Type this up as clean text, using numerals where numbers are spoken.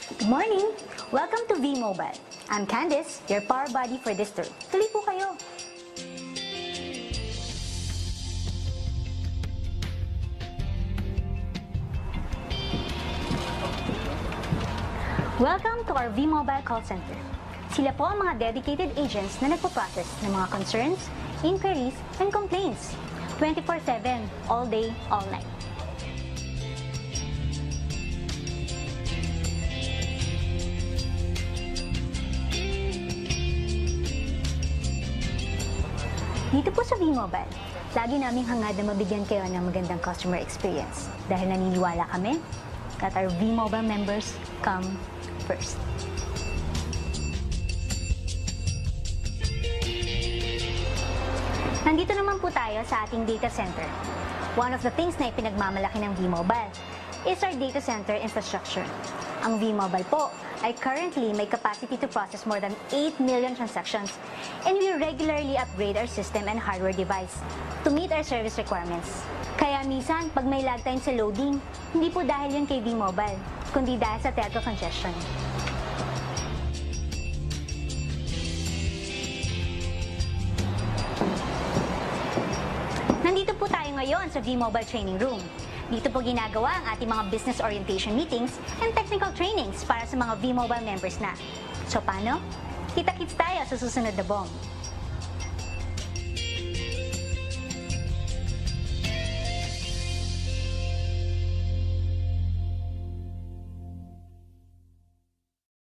Good morning! Welcome to V-Mobile. I'm Candice, your power buddy for this tour. Tuloy po kayo! Welcome to our V-Mobile call center. Sila po ang mga dedicated agents na nagpo-process ng mga concerns, inquiries, and complaints. 24/7, all day, all night. Dito po sa V-Mobile, lagi naming hangad na mabigyan kayo ng magandang customer experience dahil naniniwala kami that our V-Mobile members come first. Nandito naman po tayo sa ating data center. One of the things na ipinagmamalaki ng V-Mobile is our data center infrastructure. Ang V-Mobile po ay currently may capacity to process more than 8 million transactions, and we regularly upgrade our system and hardware device to meet our service requirements. Kaya minsan, pag may lag time sa loading, hindi po dahil yun kay V-Mobile, kundi dahil sa telco congestion. Nandito po tayo ngayon sa V-Mobile Training Room. Dito po ginagawa ang ating mga business orientation meetings and technical trainings para sa mga V-Mobile members na. So paano? Kita-kits tayo sa susunod na BOM.